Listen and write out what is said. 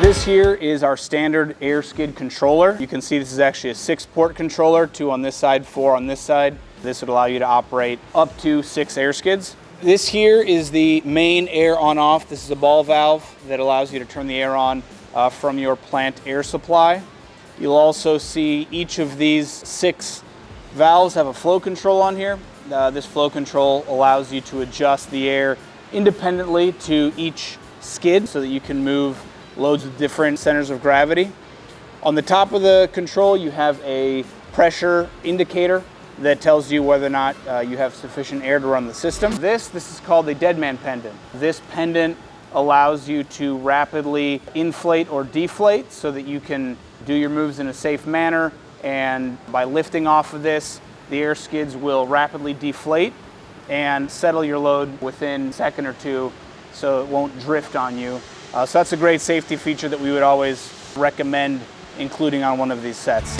This here is our standard air skid controller. You can see this is actually a 6-port controller, 2 on this side, 4 on this side. This would allow you to operate up to 6 air skids. This here is the main air on-off. This is a ball valve that allows you to turn the air on from your plant air supply. You'll also see each of these 6 valves have a flow control on here. This flow control allows you to adjust the air independently to each skid so that you can move loads with different centers of gravity. On the top of the control, you have a pressure indicator that tells you whether or not you have sufficient air to run the system. This is called a deadman pendant. This pendant allows you to rapidly inflate or deflate so that you can do your moves in a safe manner, and by lifting off of this, the air skids will rapidly deflate and settle your load within a second or 2 so it won't drift on you. So that's a great safety feature that we would always recommend including on one of these sets.